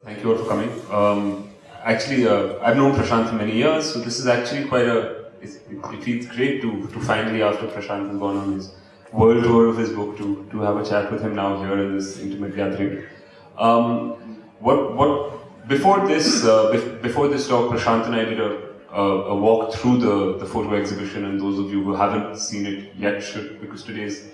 Thank you all for coming. I've known Prashant for many years, so this is actually it feels great to finally, after Prashant has gone on his world tour of his book, to have a chat with him now here in this intimate gathering. Before this talk, Prashant and I did a walk through the photo exhibition, and those of you who haven't seen it yet should, because today is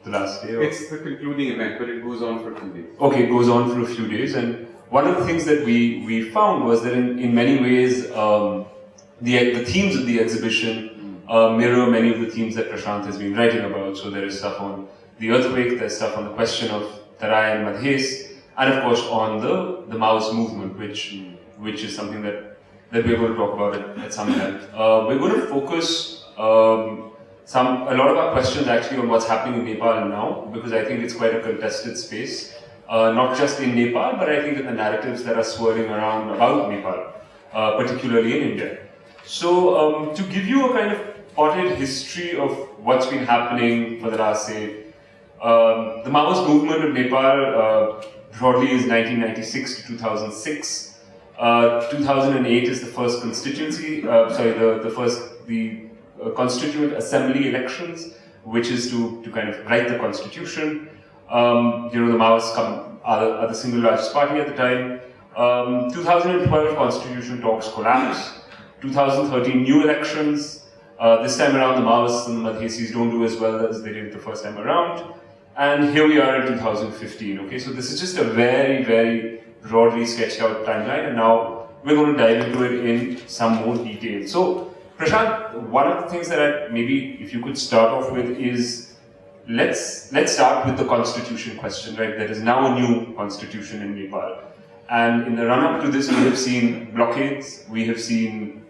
the last day. It's the concluding event, but it goes on for 2 days. Okay, it goes on for a few days, and one of the things that we found was that in many ways the themes of the exhibition mirror many of the themes that Prashant has been writing about. So there is stuff on the earthquake, there's stuff on the question of Tarai and Madhes, and of course on the Maoist movement, which is something that we're going to talk about at some length. We're going to focus a lot of our questions actually on what's happening in Nepal now, because I think it's quite a contested space. Not just in Nepal, but I think in the narratives that are swirling around about Nepal, particularly in India. So, to give you a kind of potted history of what's been happening for the last, say, the Maoist movement of Nepal broadly is 1996 to 2006. 2008 is the first constituency, the Constituent Assembly elections, which is to kind of write the constitution. The Maoists are the single largest party at the time. 2012 constitution talks collapse. 2013 new elections. This time around the Maoists and the Madhesis don't do as well as they did the first time around. And here we are in 2015. Okay, so this is just a very, very broadly sketched out timeline, and now we're going to dive into it in some more detail. So, Prashant, one of the things that maybe if you could start off with is Let's start with the constitution question, right? There is now a new constitution in Nepal. And in the run-up to this, we have seen blockades, we have seen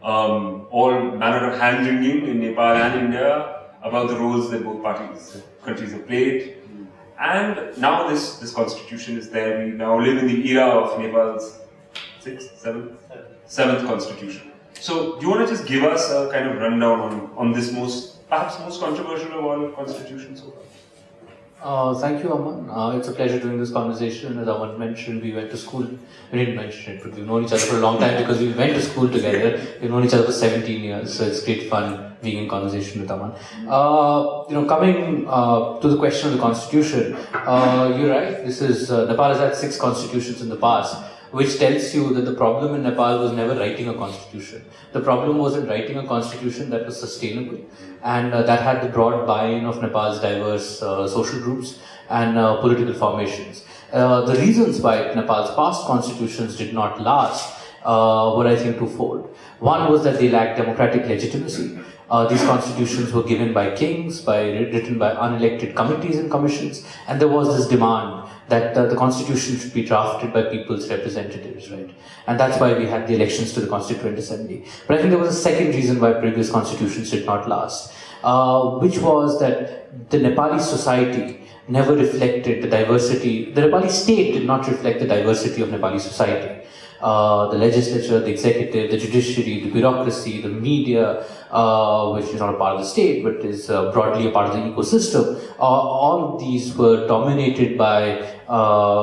all manner of hand-wringing in Nepal and India about the roles that both countries have played. And now this constitution is there. We now live in the era of Nepal's seventh constitution. So do you want to just give us a kind of rundown on this perhaps most controversial of all constitutions so far? Thank you, Aman. It's a pleasure doing this conversation. As Aman mentioned, we went to school. We didn't mention it, but we've known each other for a long time because we went to school together. We've known each other for 17 years, so it's great fun being in conversation with Aman. Coming to the question of the constitution, you're right. Nepal has had 6 constitutions in the past, which tells you that the problem in Nepal was never writing a constitution. The problem was in writing a constitution that was sustainable and that had the broad buy-in of Nepal's diverse social groups and political formations. The reasons why Nepal's past constitutions did not last were, I think, twofold. One was that they lacked democratic legitimacy. These constitutions were given by kings, written by unelected committees and commissions, and there was this demand that the constitution should be drafted by people's representatives, right? And that's why we had the elections to the Constituent Assembly. But I think there was a second reason why previous constitutions did not last, which was that the Nepali society never reflected the diversity. The Nepali state did not reflect the diversity of Nepali society. The legislature, the executive, the judiciary, the bureaucracy, the media, which is not a part of the state but is broadly a part of the ecosystem, all of these were dominated by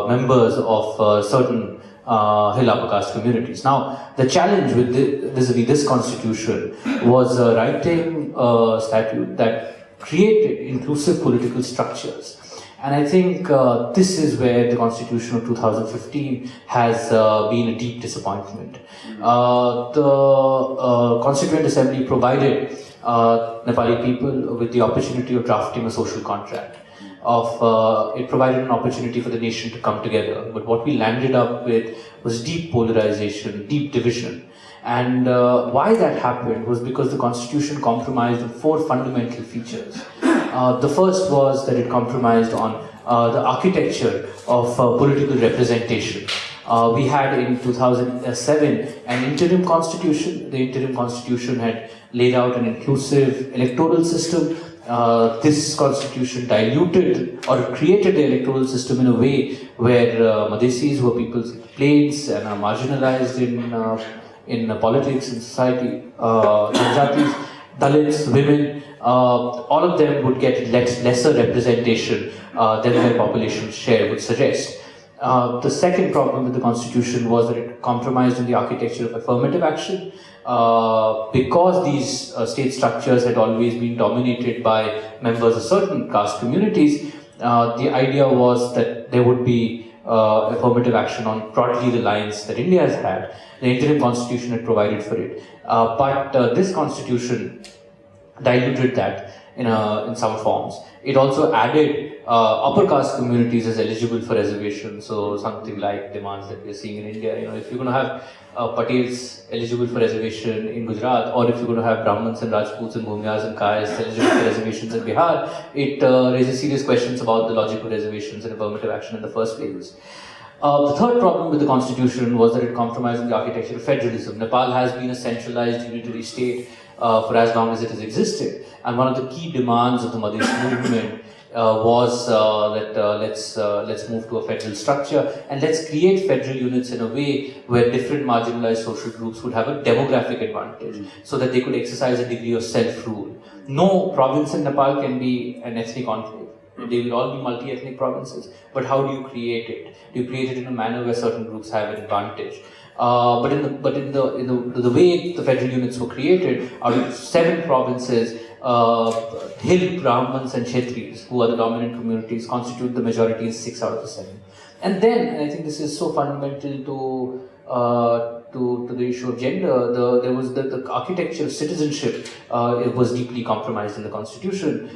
members of certain hill upper caste communities. Now, the challenge with vis-a-vis this constitution was writing a statute that created inclusive political structures. And I think this is where the Constitution of 2015 has been a deep disappointment. The Constituent Assembly provided Nepali people with the opportunity of drafting a social contract. It provided an opportunity for the nation to come together. But what we landed up with was deep polarization, deep division. And why that happened was because the Constitution compromised on 4 fundamental features. The first was that it compromised on the architecture of political representation. We had in 2007 an interim constitution. The interim constitution had laid out an inclusive electoral system. This constitution diluted or created the electoral system in a way where Madhesis, who are people's plains and are marginalized in politics, in society, Janjatis, Dalits, women, all of them would get lesser representation than their population share would suggest. The second problem with the constitution was that it compromised on the architecture of affirmative action. Because these state structures had always been dominated by members of certain caste communities, the idea was that there would be affirmative action on broadly the lines that India has had. The interim constitution had provided for it. But this constitution diluted that in some forms. It also added upper caste communities as eligible for reservation. So something like demands that we are seeing in India. If you're going to have Patels eligible for reservation in Gujarat, or if you're going to have Brahmins and Rajputs and Bhumiyas and Kayas eligible for reservations in Bihar, it raises serious questions about the logic of reservations and affirmative action in the first place. The third problem with the constitution was that it compromised on the architecture of federalism. Nepal has been a centralized unitary state for as long as it has existed, and one of the key demands of the Madhesi movement was that let's move to a federal structure and let's create federal units in a way where different marginalized social groups would have a demographic advantage, so that they could exercise a degree of self-rule. No province in Nepal can be an ethnic enclave. They will all be multi-ethnic provinces. But how do you create it? Do you create it in a manner where certain groups have an advantage? But in the way the federal units were created, out of 7 provinces, Hill, Brahmins and Kshetris, who are the dominant communities, constitute the majority in 6 out of the 7. And then, and I think this is so fundamental to the issue of gender, there was the architecture of citizenship. It was deeply compromised in the constitution.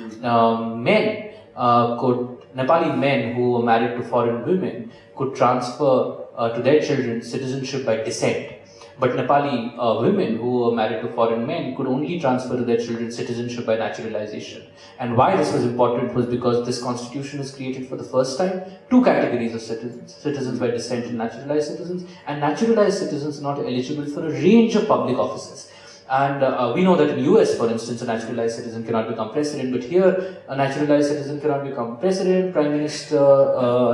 Nepali men who were married to foreign women could transfer to their children citizenship by descent. But Nepali women who were married to foreign men could only transfer to their children citizenship by naturalization. And why this was important was because this constitution has created for the first time 2 categories of citizens: citizens by descent and naturalized citizens. And naturalized citizens are not eligible for a range of public offices. And we know that in US, for instance, a naturalized citizen cannot become president, but here a naturalized citizen cannot become president, prime minister,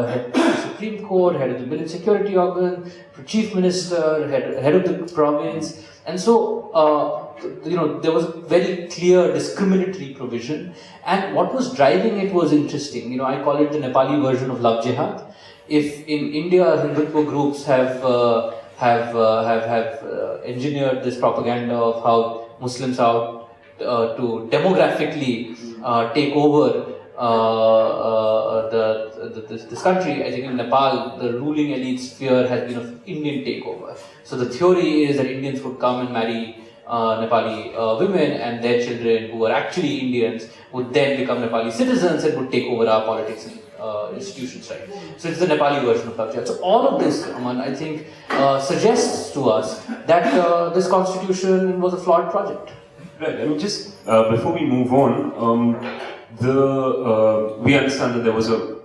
head of the Supreme Court, head of the military security organ, chief minister, head of the province. And so, there was a very clear discriminatory provision. And what was driving it was interesting. I call it the Nepali version of love jihad. If in India, Hindutva groups have engineered this propaganda of how Muslims are to demographically take over this country. I think in Nepal, the ruling elite's fear has been of Indian takeover. So the theory is that Indians would come and marry Nepali women, and their children, who are actually Indians, would then become Nepali citizens and would take over our politics and institutions, right? So it's the Nepali version of love jihad. So all of this, Aman, I think, suggests to us that this constitution was a flawed project. Right. I mean, just before we move on, we understand that there was a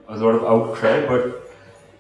lot of outcry, but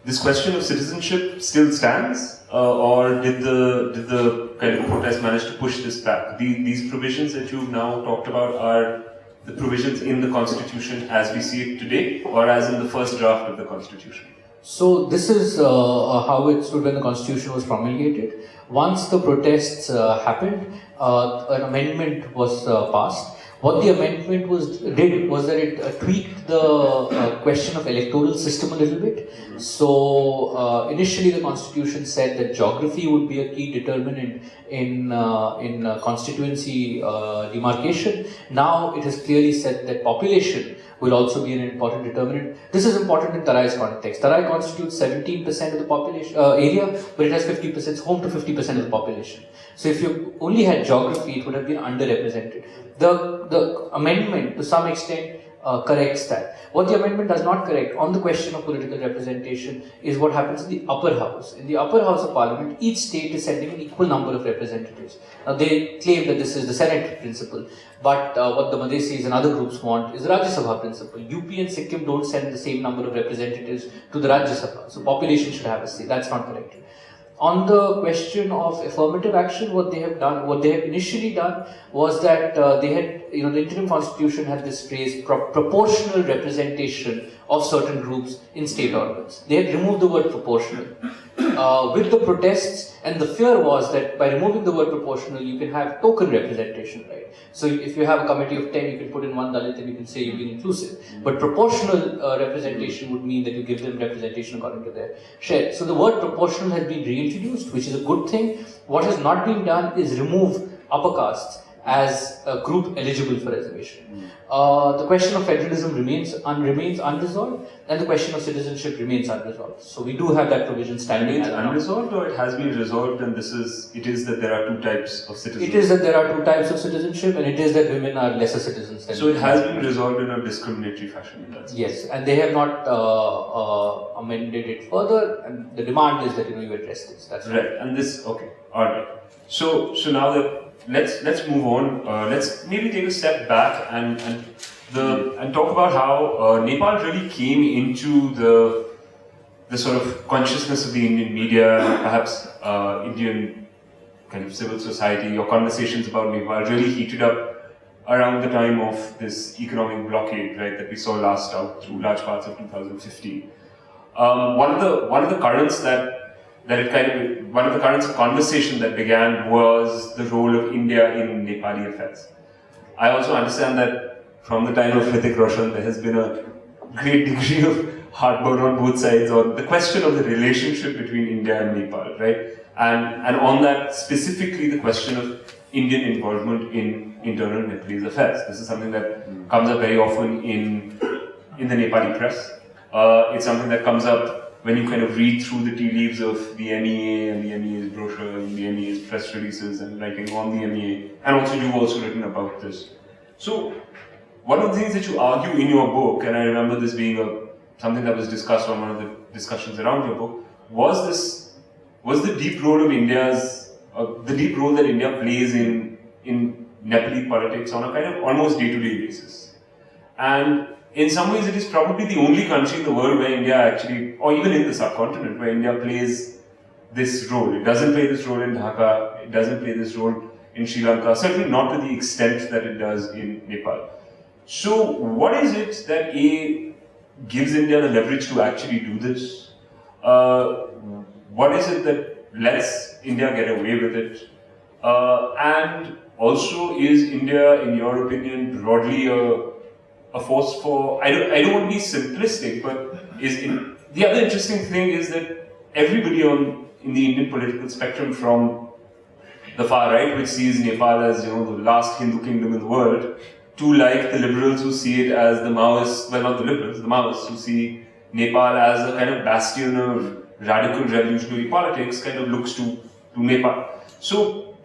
this question of citizenship still stands, or did the kind of protest manage to push this back? These provisions that you've now talked about are the provisions in the Constitution as we see it today, or as in the first draft of the Constitution? So this is how it stood when the Constitution was promulgated. Once the protests happened, an amendment was passed. What the amendment did was that it tweaked the question of electoral system a little bit. So initially the Constitution said that geography would be a key determinant in constituency demarcation. Now it has clearly said that population will also be an important determinant. This is important in Tarai's context. Tarai constitutes 17% of the population area, but it has 50%, it's home to 50% of the population. So if you only had geography, it would have been underrepresented. The amendment, to some extent, corrects that. What the amendment does not correct on the question of political representation is what happens in the upper house. In the upper house of parliament, each state is sending an equal number of representatives. Now they claim that this is the Senate principle, but what the Madhesis and other groups want is the Rajya Sabha principle. UP and Sikkim don't send the same number of representatives to the Rajya Sabha, so population should have a say. That's not correct. On the question of affirmative action, what they had initially done was that they had, the interim constitution had this phrase, proportional representation of certain groups in state organs. They had removed the word proportional. with the protests, and the fear was that by removing the word proportional, you can have token representation, right? So if you have a committee of 10, you can put in one Dalit and you can say you've been inclusive. But proportional representation would mean that you give them representation according to their share. So the word proportional has been reintroduced, which is a good thing. What has not been done is remove upper castes as a group eligible for reservation. The question of federalism remains unresolved, and the question of citizenship remains unresolved. So we do have that provision standing. It's unresolved, or it has been resolved, and it is that there are two types of citizenship. It is that there are two types of citizenship, and it is that women are lesser citizens than. So it has been resolved in a discriminatory fashion. Yes, and they have not amended it further, and the demand is that you address this. That's right. And this, okay, all right. So now that let's move on. Let's maybe take a step back and talk about how Nepal really came into the sort of consciousness of the Indian media, perhaps Indian kind of civil society. Your conversations about Nepal really heated up around the time of this economic blockade, right, that we saw last out through large parts of 2015. One of the currents one of the currents of conversation that began was the role of India in Nepali affairs. I also understand that from the time of Hrithik Roshan, there has been a great degree of heartburn on both sides on the question of the relationship between India and Nepal, right? And on that, specifically the question of Indian involvement in internal Nepalese affairs. This is something that comes up very often in the Nepali press. It's something that comes up when you kind of read through the tea leaves of the MEA and the MEA's brochure and the MEA's press releases and writing on the MEA, and also you've also written about this. So, one of the things that you argue in your book, and I remember this being something that was discussed on one of the discussions around your book, was the deep role of the deep role that India plays in Nepali politics on a kind of almost day-to-day basis. And in some ways, it is probably the only country in the world where India actually, or even in the subcontinent, where India plays this role. It doesn't play this role in Dhaka, it doesn't play this role in Sri Lanka, certainly not to the extent that it does in Nepal. So, what is it that gives India the leverage to actually do this? What is it that lets India get away with it? And also, is India, in your opinion, broadly a force for, I don't want to be simplistic, but the other interesting thing is that everybody in the Indian political spectrum, from the far right, which sees Nepal as the last Hindu kingdom in the world, to like the liberals who see it as the Maoists, well, not the liberals, the Maoists who see Nepal as a kind of bastion of radical revolutionary politics, kind of looks to Nepal. So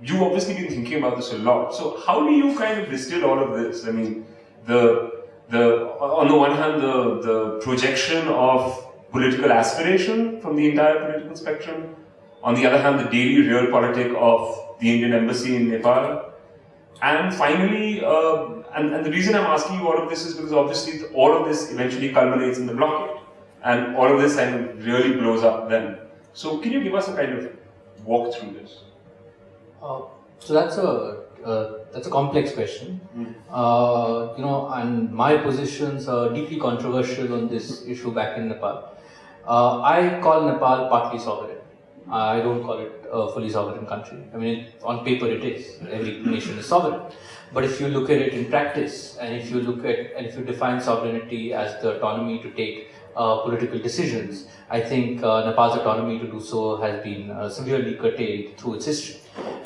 you've obviously been thinking about this a lot. So how do you kind of distill all of this? I mean, on the one hand, the projection of political aspiration from the entire political spectrum. On the other hand, the daily realpolitik of the Indian embassy in Nepal. And finally, and the reason I'm asking you all of this is because obviously all of this eventually culminates in the blockade. And all of this kind of really blows up then. So can you give us a kind of walk through this? So that's a complex question. And my positions are deeply controversial on this issue back in Nepal. I call Nepal partly sovereign. I don't call it a fully sovereign country. I mean, on paper it is. Every nation is sovereign. But if you look at it in practice, and if you define sovereignty as the autonomy to take political decisions, I think Nepal's autonomy to do so has been severely curtailed through its history.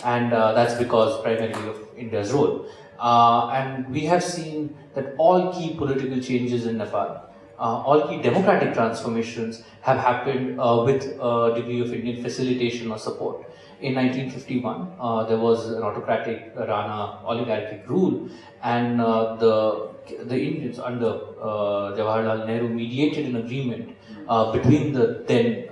And that's because primarily of India's role. And we have seen that all key political changes in Nepal, all key democratic transformations have happened with a degree of Indian facilitation or support. In 1951, there was an autocratic Rana oligarchic rule, and the Indians under Jawaharlal Nehru mediated an agreement between the then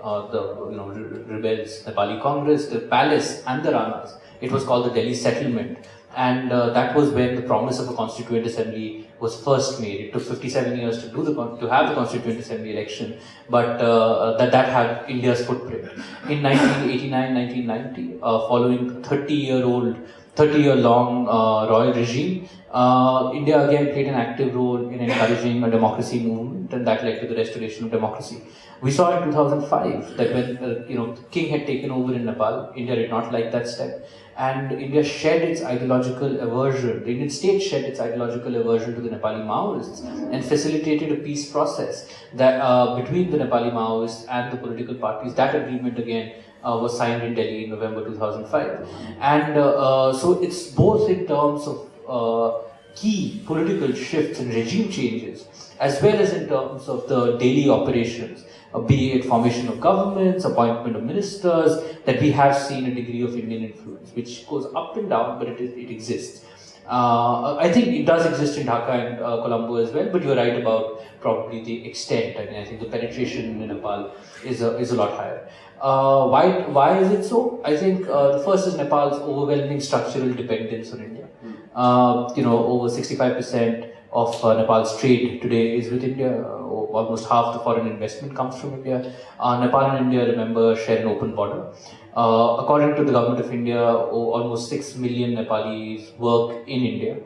rebels, Nepali Congress, the palace, and the Ranas. It was called the Delhi Settlement, and that was when the promise of a constituent assembly was first made. It took 57 years to have the constituent assembly election, but that had India's footprint. In 1989-1990, following 30-year-long royal regime, India again played an active role in encouraging a democracy movement, and that led to the restoration of democracy. We saw in 2005 that when the king had taken over in Nepal, India did not like that step, and India shed its ideological aversion. The Indian state shed its ideological aversion to the Nepali Maoists and facilitated a peace process that between the Nepali Maoists and the political parties. That agreement again was signed in Delhi in November 2005, and so it's both in terms of key political shifts and regime changes, as well as in terms of the daily operations, be it formation of governments, appointment of ministers, that we have seen a degree of Indian influence, which goes up and down, but it exists. I think it does exist in Dhaka and Colombo as well, but you're right about probably the extent. I mean, I think the penetration in Nepal is a lot higher. Why is it so? I think the first is Nepal's overwhelming structural dependence on India. Over 65% of Nepal's trade today is with India. Almost half the foreign investment comes from India. Nepal and India, remember, share an open border. According to the government of India, almost 6 million Nepalis work in India.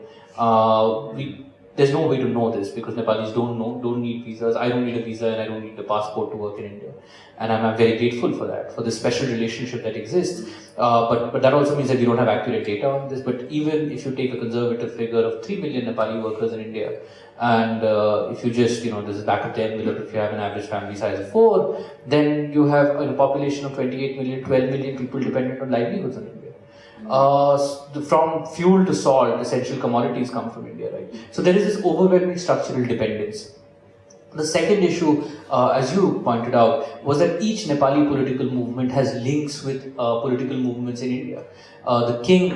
There's no way to know this because Nepalis don't need visas. I don't need a visa and I don't need a passport to work in India. And I'm very grateful for that, for this special relationship that exists. But that also means that we don't have accurate data on this. But even if you take a conservative figure of 3 million Nepali workers in India, and if you just, there's a back of the envelope, if you have an average family size of 4, then you have a population of 28 million, 12 million people dependent on livelihoods in India. From fuel to salt, essential commodities come from India, right? So there is this overwhelming structural dependence. The second issue, as you pointed out, was that each Nepali political movement has links with political movements in India. The king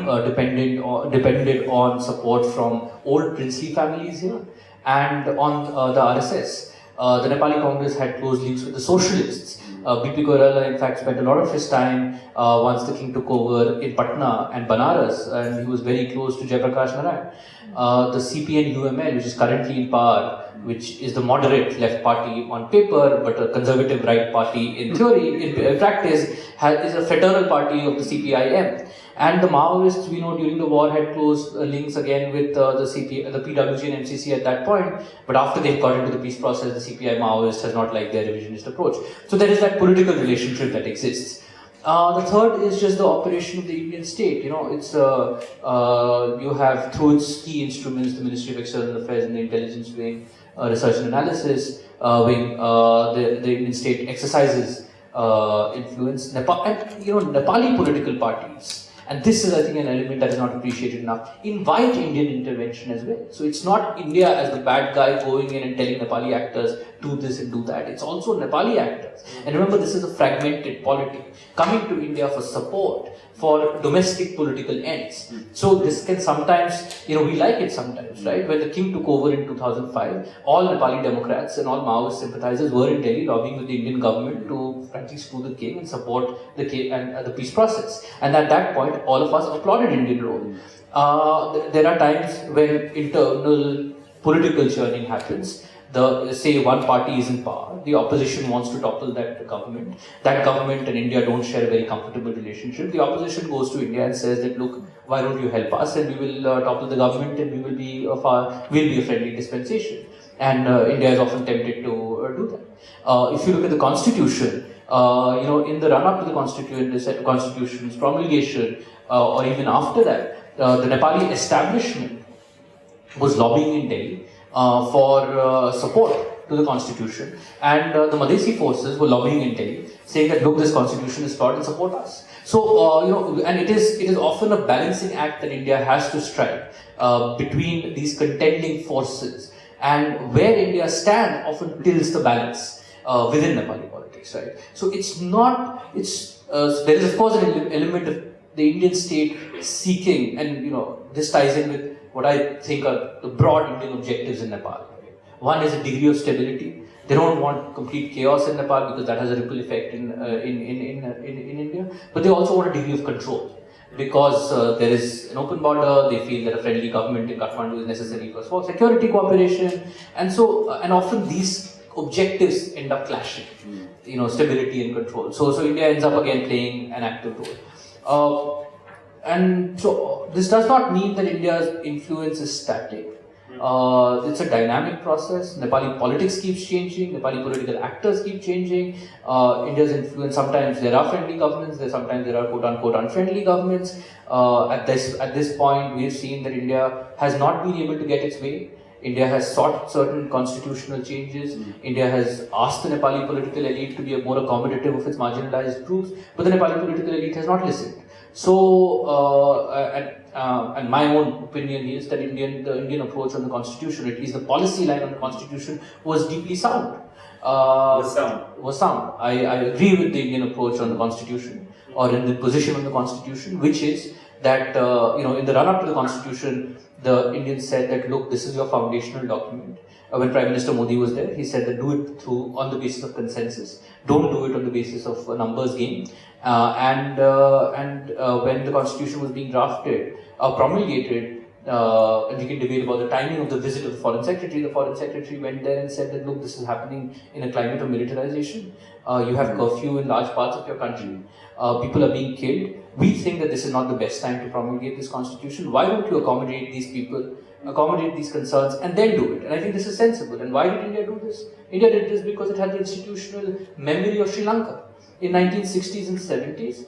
depended on support from old princely families here and on the RSS. The Nepali Congress had close links with the socialists. B.P. Koirala, in fact, spent a lot of his time once the king took over in Patna and Banaras, and he was very close to Jayaprakash Narayan. The CPN-UML, which is currently in power, which is the moderate left party on paper, but a conservative right party in theory, in practice, is a fraternal party of the CPIM. And the Maoists, we know, during the war had close links again with the PWG and MCC at that point. But after they got into the peace process, the CPI Maoist has not liked their revisionist approach. So there is that political relationship that exists. The third is just the operation of the Indian state. It's you have through its key instruments, the Ministry of External Affairs and the Intelligence Wing, Research and Analysis Wing, the Indian state exercises influence. Nepali political parties. And this is, I think, an element that is not appreciated enough. Invite Indian intervention as well. So it's not India as the bad guy going in and telling Nepali actors, do this and do that. It's also Nepali actors. And remember, this is a fragmented polity coming to India for support for domestic political ends. So this can sometimes, we like it sometimes, right? When the king took over in 2005, all Nepali Democrats and all Maoist sympathizers were in Delhi lobbying with the Indian government to frankly screw the king and support the king and the peace process. And at that point, all of us applauded Indian role. There are times when internal political churning happens. Say one party is in power, the opposition wants to topple that government. That government and India don't share a very comfortable relationship. The opposition goes to India and says that, look, why don't you help us and we will topple the government and we will be a friendly dispensation. And India is often tempted to do that. If you look at the constitution, in the run-up to the constitution's promulgation, or even after that, the Nepali establishment was lobbying in Delhi for support to the constitution, and the Madhesi forces were lobbying in Delhi, saying that, look, this constitution is flawed and support us. So, and it is often a balancing act that India has to strike between these contending forces, and where India stands often tilts the balance within Nepali politics, right? So there is of course an element of the Indian state seeking, and this ties in with what I think are the broad Indian objectives in Nepal. One is a degree of stability. They don't want complete chaos in Nepal because that has a ripple effect in India. But they also want a degree of control because there is an open border. They feel that a friendly government in Kathmandu is necessary for security cooperation, and often these objectives end up clashing. Stability and control. So India ends up again playing an active role. and so this does not mean that India's influence is static. It's a dynamic process. Nepali politics keeps changing. Nepali political actors keep changing. India's influence, sometimes there are friendly governments, sometimes there are quote unquote unfriendly governments. At this point, we have seen that India has not been able to get its way. India has sought certain constitutional changes. India has asked the Nepali political elite to be more accommodative of its marginalized groups, but the Nepali political elite has not listened. So, and my own opinion is that the Indian approach on the constitution, at least the policy line on the constitution, was deeply sound. Was sound. I agree with the Indian approach on the constitution, or in the position on the constitution, which is that in the run-up to the constitution, the Indians said that, look, this is your foundational document. When Prime Minister Modi was there, he said that do it on the basis of consensus. Don't do it on the basis of a numbers game. And when the constitution was being drafted, promulgated, and we can debate about the timing of the visit of the foreign secretary went there and said that, look, this is happening in a climate of militarization. You have curfew in large parts of your country. People are being killed. We think that this is not the best time to promulgate this constitution. Why don't you accommodate these people, accommodate these concerns, and then do it? And I think this is sensible. And why did India do this? India did this because it had the institutional memory of Sri Lanka. In 1960s and 70s,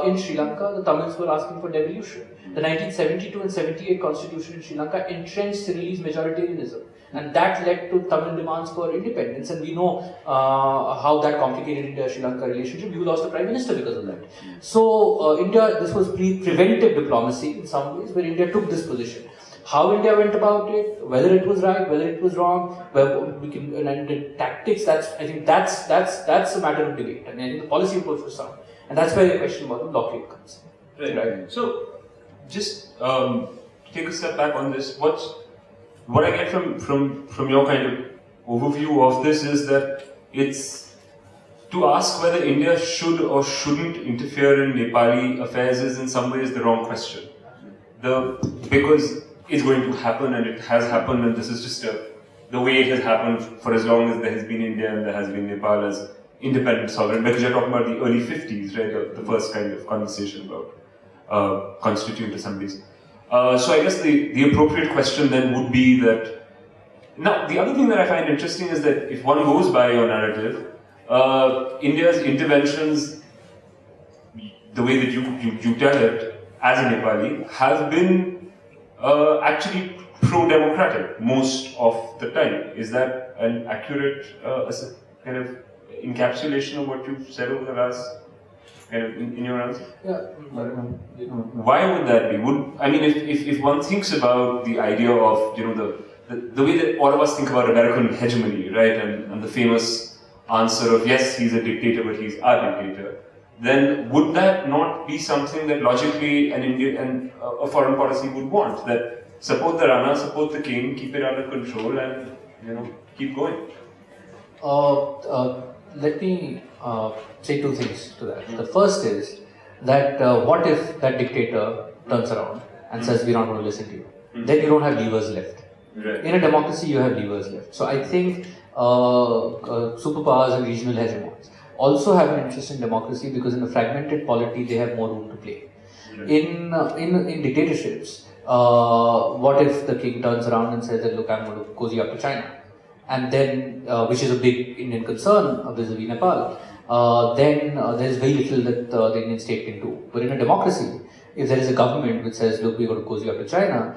in Sri Lanka, the Tamils were asking for devolution. The 1972 and 78 constitution in Sri Lanka entrenched Sinhalese majoritarianism. And that led to Tamil demands for independence. And we know how that complicated India-Sri Lanka relationship. You lost the Prime Minister because of that. So, India, this was preventive diplomacy in some ways, where India took this position. How India went about it, whether it was right, whether it was wrong, and the tactics, I think that's a matter of debate. I think the policy approach was sound. And that's where the question about the blockade comes in. Right. So, just take a step back on this. What I get from your kind of overview of this is that it's to ask whether India should or shouldn't interfere in Nepali affairs is in some ways the wrong question. Because it's going to happen and it has happened, and this is just the way it has happened for as long as there has been India and there has been Nepal as independent sovereign, because you're talking about the early 50s, right? The first kind of conversation about constituent assemblies. So I guess the appropriate question then would be that, now the other thing that I find interesting is that if one goes by your narrative, India's interventions, the way that you tell it as a Nepali, have been actually pro-democratic most of the time. Is that an accurate kind of encapsulation of what you've said over the last kind of in your answer? Yeah. Why would that be? If one thinks about the idea of the way that all of us think about American hegemony, right, and the famous answer of yes, he's a dictator, but he's our dictator, then would that not be something that logically an Indian and a foreign policy would want? That support the Rana, support the king, keep it under control, and keep going. Let me say two things to that. The first is that what if that dictator turns around and says, we're not going to listen to you? Then you don't have levers left. Right. In a democracy, you have levers left. So I think superpowers and regional hegemons also have an interest in democracy, because in a fragmented polity, they have more room to play. Right. In dictatorships, what if the king turns around and says that, look, I'm going to cozy up to China? And then, which is a big Indian concern vis-a-vis Nepal, then there is very little that the Indian state can do. But in a democracy, if there is a government which says, look, we're going to cozy up to China,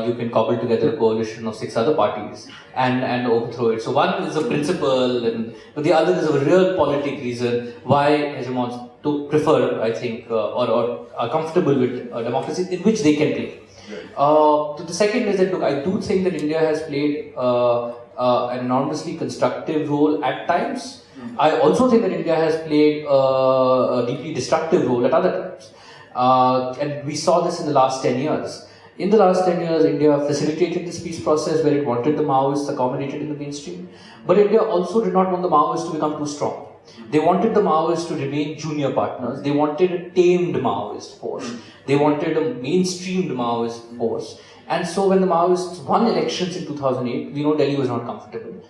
you can cobble together a coalition of 6 other parties and overthrow it. So one is a principle, but the other is a real politic reason why hegemons prefer, I think, or are comfortable with democracy in which they can play. The second is that, look, I do think that India has played an enormously constructive role at times. I also think that India has played a deeply destructive role at other times. And we saw this in the last 10 years. In the last 10 years, India facilitated this peace process where it wanted the Maoists accommodated in the mainstream. But India also did not want the Maoists to become too strong. They wanted the Maoists to remain junior partners. They wanted a tamed Maoist force. They wanted a mainstreamed Maoist force. And so when the Maoists won elections in 2008, we know Delhi was not comfortable.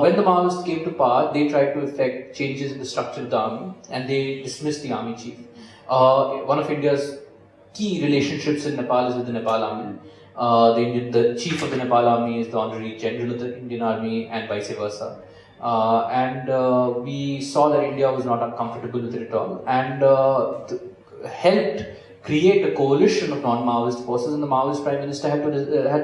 When the Maoists came to power, they tried to effect changes in the structure of the army, and they dismissed the army chief. One of India's key relationships in Nepal is with the Nepal army. The chief of the Nepal army is the honorary general of the Indian army, and vice versa. We saw that India was not uncomfortable with it at all, and helped create a coalition of non-Maoist forces, and the Maoist Prime Minister had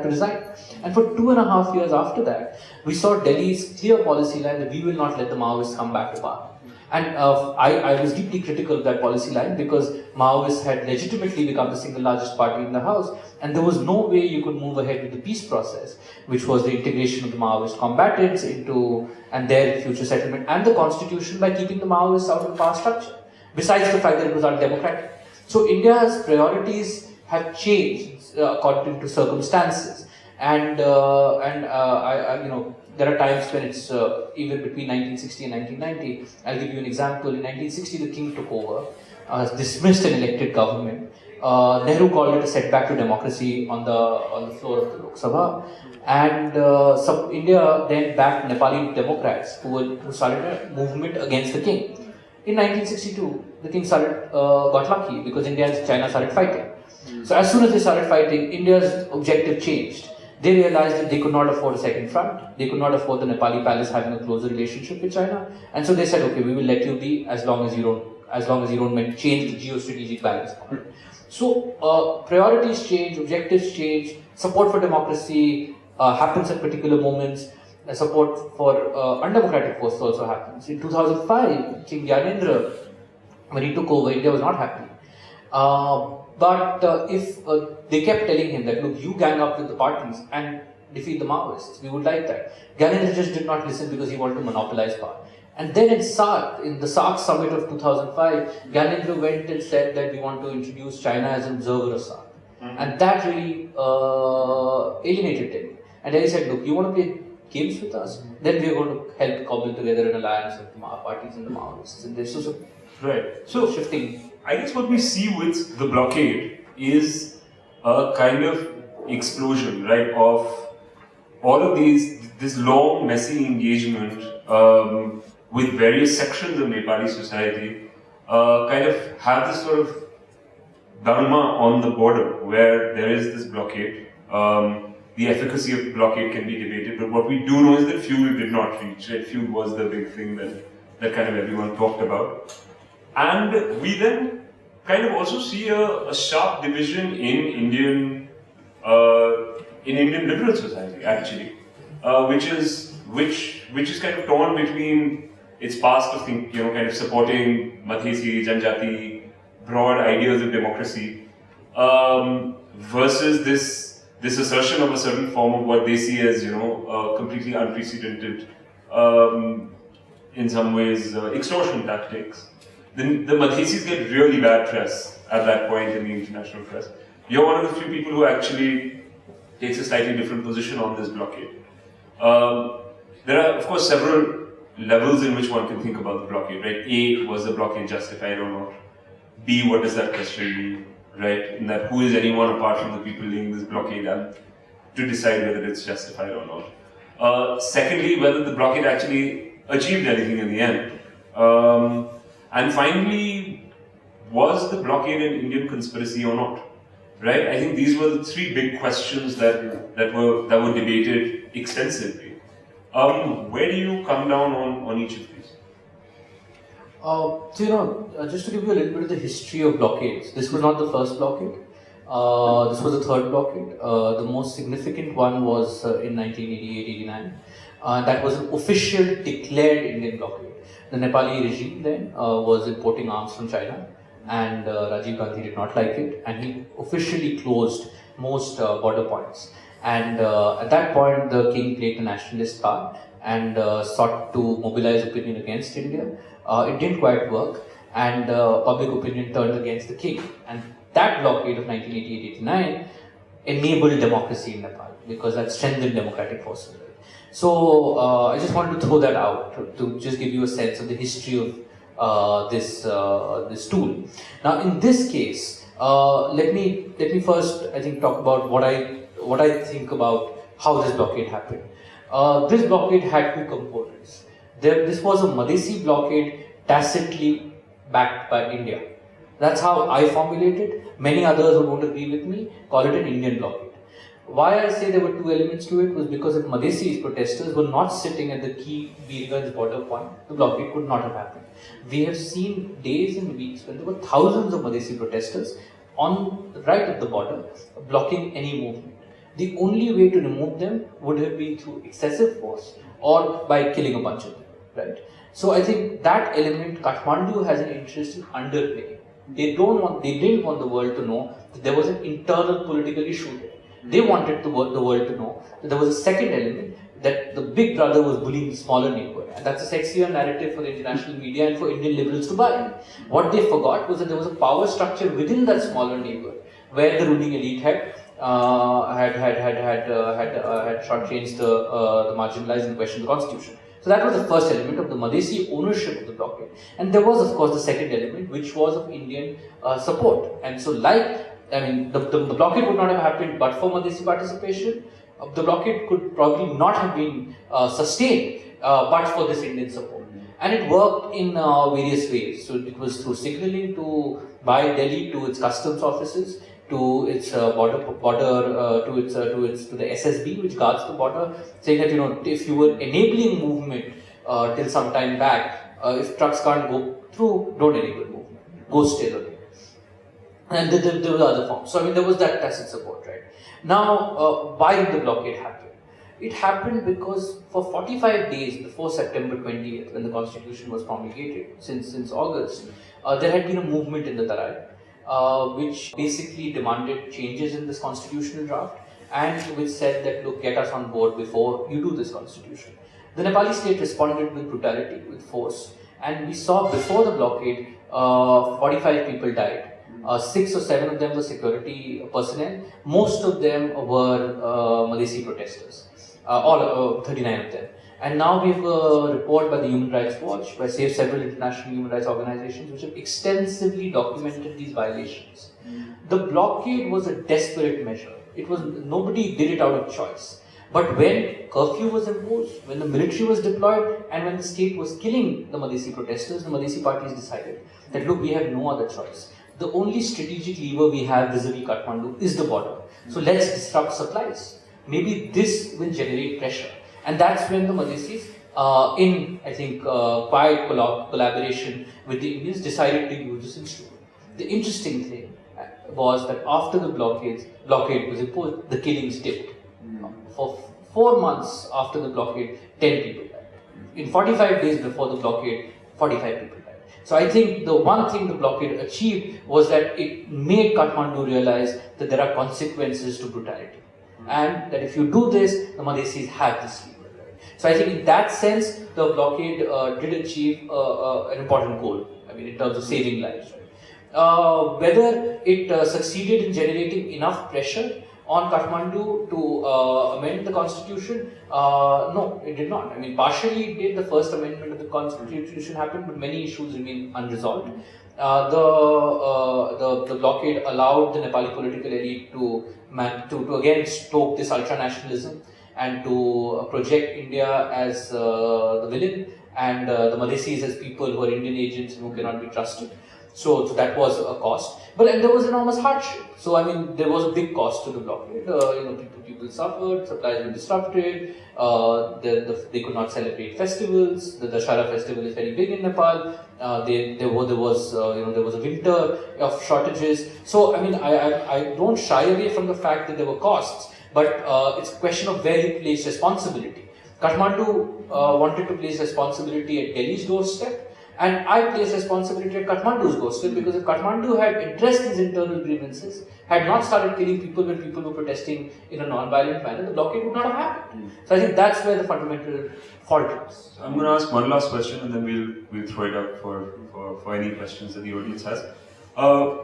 to resign. And for 2.5 years after that, we saw Delhi's clear policy line that we will not let the Maoists come back to power. And I was deeply critical of that policy line because Maoists had legitimately become the single largest party in the House, and there was no way you could move ahead with the peace process, which was the integration of the Maoist combatants into and their future settlement and the constitution by keeping the Maoists out of the power structure, besides the fact that it was undemocratic. So India's priorities have changed according to circumstances, and there are times when it's even between 1960 and 1990. I'll give you an example. In 1960, the king took over, dismissed an elected government. Nehru called it a setback to democracy on the floor of the Lok Sabha, and India then backed Nepali Democrats who started a movement against the king. In 1962, the king got lucky because India and China started fighting. So as soon as they started fighting, India's objective changed. They realized that they could not afford a second front. They could not afford the Nepali palace having a closer relationship with China, and so they said, "Okay, we will let you be as long as you don't change the geostrategic balance." So priorities change, objectives change. Support for democracy happens at particular moments. Support for undemocratic forces also happens. In 2005, King Gyanendra, when he took over, India was not happy. But if they kept telling him that, look, you gang up with the parties and defeat the Maoists, we would like that. Gyanendra just did not listen because he wanted to monopolize power. And then in the SARC summit of 2005, Gyanendra went and said that we want to introduce China as an observer of SARC. And that really alienated him. And then he said, look, you want to play games with us? Then we are going to help cobble together an alliance of the parties and the Maoists. And this was so shifting. I guess what we see with the blockade is a kind of explosion, right, of all of this long, messy engagement with various sections of Nepali society, kind of have this sort of dharma on the border where there is this blockade. The efficacy of the blockade can be debated, but what we do know is that fuel did not reach. Right? Fuel was the big thing that kind of everyone talked about. And we then kind of also see a sharp division in Indian liberal society, actually, which is kind of torn between its past of kind of supporting Madhesi, Janjati, broad ideas of democracy, versus this assertion of a certain form of what they see as completely unprecedented, in some ways, extortion tactics. The Madhesis get really bad press at that point in the international press. You're one of the few people who actually takes a slightly different position on this blockade. There are, of course, several levels in which one can think about the blockade, right? A, was the blockade justified or not? B, what does that question mean, right? In that, who is anyone apart from the people laying this blockade out to decide whether it's justified or not? Secondly, whether the blockade actually achieved anything in the end. And finally, was the blockade an Indian conspiracy or not? Right? I think these were the three big questions that were debated extensively. Where do you come down on each of these? Just to give you a little bit of the history of blockades, this was not the first blockade. This was the third blockade. The most significant one was in 1988-89. That was an official declared Indian blockade. The Nepali regime then was importing arms from China, and Rajiv Gandhi did not like it, and he officially closed most border points. And at that point, the king played the nationalist card and sought to mobilize opinion against India. It didn't quite work, and public opinion turned against the king. And that blockade of 1988-89 enabled democracy in Nepal because that strengthened democratic forces. So I just wanted to throw that out to just give you a sense of the history of this tool. Now, in this case, let me first, I think, talk about what I think about how this blockade happened. This blockade had two components. This was a Madhesi blockade tacitly backed by India. That's how I formulate it. Many others who don't agree with me call it an Indian blockade. Why I say there were two elements to it was because if Madhesi's protesters were not sitting at the key Birganj border point, the blockade could not have happened. We have seen days and weeks when there were thousands of Madhesi protesters on the right of the border blocking any movement. The only way to remove them would have been through excessive force or by killing a bunch of them, right? So I think that element Kathmandu has an interest in underplaying. They didn't want the world to know that there was an internal political issue there. They wanted the world to know that there was a second element, that the big brother was bullying the smaller neighbor. And that's a sexier narrative for the international media and for Indian liberals to buy. What they forgot was that there was a power structure within that smaller neighbor where the ruling elite had shortchanged the marginalized and questioned the constitution. So that was the first element of the Madhesi ownership of the blockade. And there was, of course, the second element, which was of Indian support. And so, the blockade would not have happened but for Madhesi participation. The blockade could probably not have been sustained but for this Indian support. And it worked in various ways. So it was through signaling by Delhi to its customs offices, to its to the SSB, which guards the border, saying that if you were enabling movement till some time back, if trucks can't go through, don't enable movement, go still away. And there were other forms. So there was that tacit support, right? Now, why did the blockade happen? It happened because for 45 days before September 20th, when the constitution was promulgated, since August, there had been a movement in the Tarai, which basically demanded changes in this constitutional draft and which said that, look, get us on board before you do this constitution. The Nepali state responded with brutality, with force, and we saw before the blockade, 45 people died. 6 or 7 of them were security personnel. Most of them were Madhesi protesters. All 39 of them. And now we have a report by the Human Rights Watch, by several international human rights organizations, which have extensively documented these violations. The blockade was a desperate measure. Nobody did it out of choice. But when curfew was imposed, when the military was deployed, and when the state was killing the Madhesi protesters, the Madhesi parties decided that, look, we have no other choice. The only strategic lever we have vis-a-vis Kathmandu is the border. So let's disrupt supplies. Maybe this will generate pressure. And that's when the Madhesis, quiet collaboration with the Indians, decided to use this instrument. The interesting thing was that after the blockade was imposed, the killings dipped. For 4 months after the blockade, 10 people died. In 45 days before the blockade, 45 people died. So I think the one thing the blockade achieved was that it made Kathmandu realize that there are consequences to brutality. And that if you do this, the Madhesis have this lever. So I think in that sense, the blockade did achieve an important goal, in terms of saving lives. Right? Whether it succeeded in generating enough pressure on Kathmandu to amend the constitution, no, it did not. Partially it did. The first amendment of the constitution happened, but many issues remain unresolved. The blockade allowed the Nepali political elite to again stoke this ultra-nationalism and to project India as the villain and the Madhesis as people who are Indian agents who cannot be trusted. So that was a cost. And there was enormous hardship. So there was a big cost to the blockade. People suffered, supplies were disrupted, they could not celebrate festivals. The Dashara festival is very big in Nepal. There was a winter of shortages. So I don't shy away from the fact that there were costs, but it's a question of where you place responsibility. Kathmandu wanted to place responsibility at Delhi's doorstep, and I place responsibility at Kathmandu's doorstep, because if Kathmandu had addressed these internal grievances, had not started killing people when people were protesting in a non-violent manner, the blockade would not have happened. So I think that's where the fundamental fault is. I'm going to ask one last question, and then we'll throw it up for any questions that the audience has.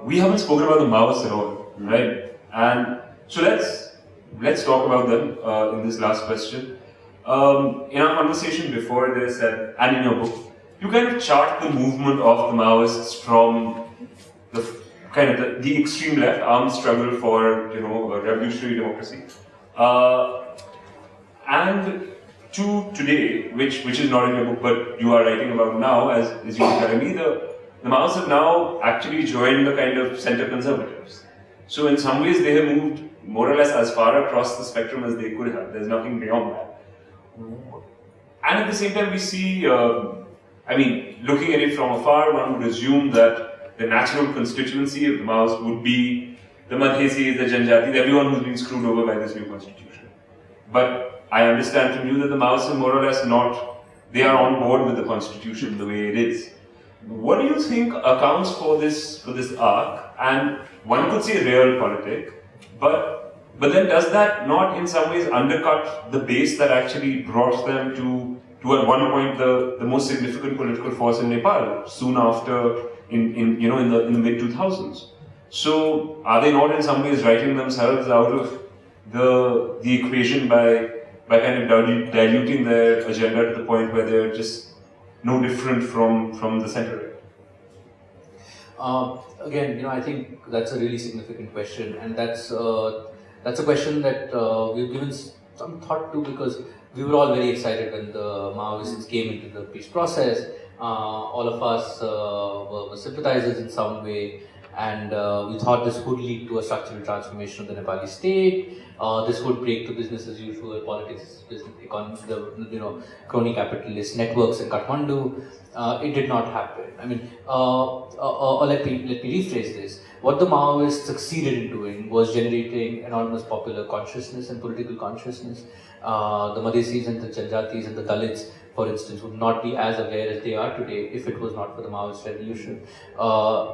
We haven't spoken about the Maoists at all, right? And so let's talk about them in this last question. In our conversation before this, and in your book, you kind of chart the movement of the Maoists from the extreme left, armed struggle for a revolutionary democracy, and to today, which is not in your book, but you are writing about now, as you were telling me, the Maoists have now actually joined the kind of centre conservatives. So in some ways they have moved more or less as far across the spectrum as they could have. There's nothing beyond that. And at the same time we see, looking at it from afar, one would assume that the natural constituency of the Maoists would be the Madhesis, the Janjatis, everyone who's been screwed over by this new constitution. But I understand from you that the Maoists are more or less not, they are on board with the constitution the way it is. What do you think accounts for this arc? And one could say realpolitik, but then does that not in some ways undercut the base that actually brought them to at one point the most significant political force in Nepal soon after in the mid 2000s? So are they not in some ways writing themselves out of the equation by kind of diluting their agenda to the point where they're just no different from the center? Again, I think that's a really significant question, and that's a question that we've given some thought to, because we were all very excited when the Maoists came into the peace process. All of us were sympathizers in some way, and we thought this would lead to a structural transformation of the Nepali state. This would break the business as usual politics, crony capitalist networks in Kathmandu. It did not happen. Let me rephrase this. What the Maoists succeeded in doing was generating enormous popular consciousness and political consciousness. The Madhesis and the Janjatis and the Dalits, for instance, would not be as aware as they are today if it was not for the Maoist revolution.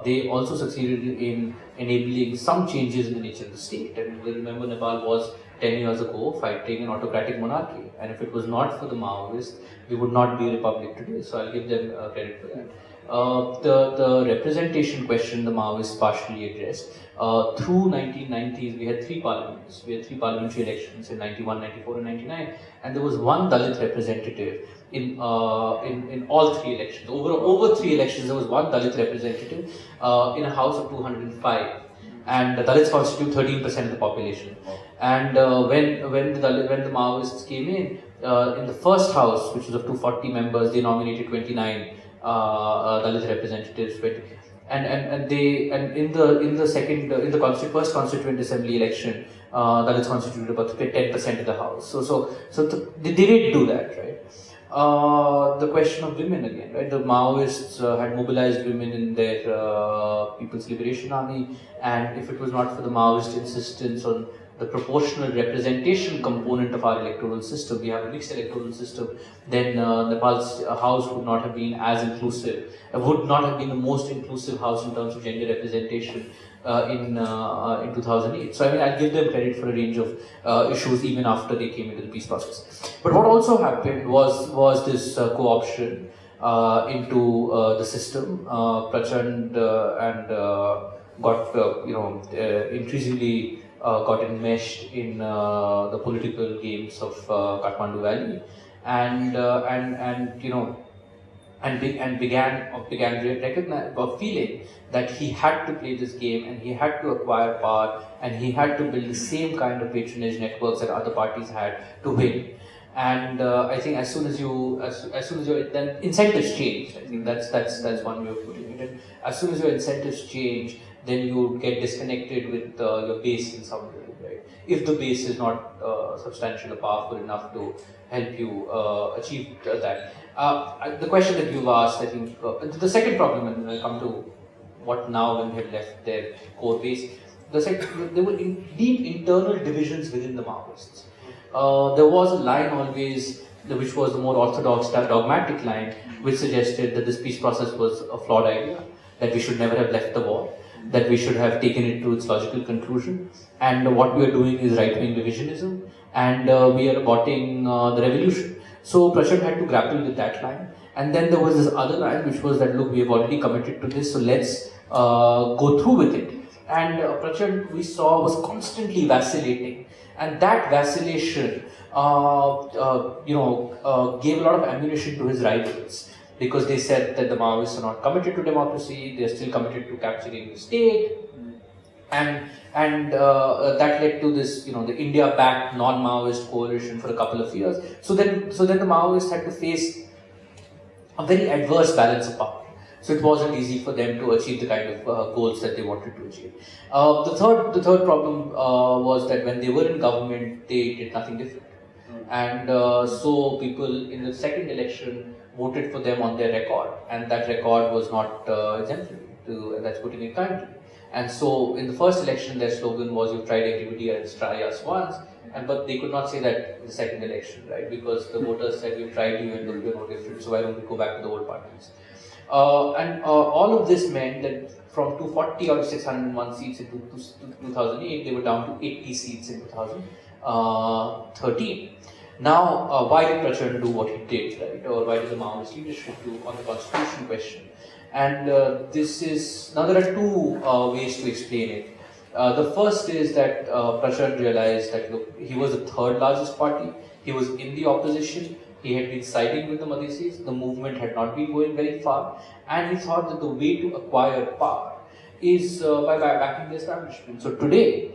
They also succeeded in enabling some changes in the nature of the state. And we remember Nepal was 10 years ago fighting an autocratic monarchy, and if it was not for the Maoists, we would not be a republic today. So I'll give them credit for that. The representation question the Maoists partially addressed. Through 1990s, we had three parliaments. We had three parliamentary elections in 91, 94 and 99, and there was one Dalit representative in all three elections. Over three elections, there was one Dalit representative in a house of 205. And the Dalits constitute 13% of the population. And when the Maoists came in the first house, which was of 240 members, they nominated 29 Dalit representatives. And in the first constituent assembly election, Dalits constituted about 10% of the house. So they did do that, right? The question of women again, right? The Maoists had mobilized women in their People's Liberation Army, and if it was not for the Maoist insistence on the proportional representation component of our electoral system, we have a mixed electoral system, then Nepal's house would not have been as inclusive, would not have been the most inclusive house in terms of gender representation in 2008. So I'll give them credit for a range of issues even after they came into the peace process. But what also happened was this co-option into the system. Prachand got increasingly got enmeshed in the political games of Kathmandu Valley, and began feeling that he had to play this game, and he had to acquire power, and he had to build the same kind of patronage networks that other parties had to win. And I think as soon as your then incentives change. I think that's one way of putting it. And as soon as your incentives change, then you get disconnected with your base in some way, right? If the base is not substantial or powerful enough to help you achieve that. The question that you've asked, I think, the second problem, and I'll come to what now when we have left their core base, there were deep internal divisions within the Maoists. There was a line always, which was the more orthodox dogmatic line, which suggested that this peace process was a flawed idea, that we should never have left the war, that we should have taken it to its logical conclusion, and what we are doing is right-wing revisionism, and we are aborting the revolution. So Prachand had to grapple with that line, and then there was this other line which was that, look, we have already committed to this, so let's go through with it. And Prachand, we saw, was constantly vacillating, and that vacillation gave a lot of ammunition to his rivals, because they said that the Maoists are not committed to democracy, they are still committed to capturing the state, and that led to this, the India-backed non-Maoist coalition for a couple of years. So then the Maoists had to face a very adverse balance of power. So it wasn't easy for them to achieve the kind of goals that they wanted to achieve. The third problem was that when they were in government, they did nothing different. And so people in the second election voted for them on their record, and that record was not exemplary, that's putting it kindly. And so in the first election, their slogan was, "You tried everybody else, try us once." But they could not say that in the second election, right? Because the voters said, "We've tried you and you're no different, so why don't we go back to the old parties?" All of this meant that from 240 out of 601 seats in 2008, they were down to 80 seats in 2013. Now, why did Prachand do what he did, right? Or why did the Maoist leadership do on the constitution question? And now there are two ways to explain it. The first is that Prachand realized that, look, he was the third largest party, he was in the opposition, he had been siding with the Madhesis, the movement had not been going very far, and he thought that the way to acquire power is by backing the establishment. So today,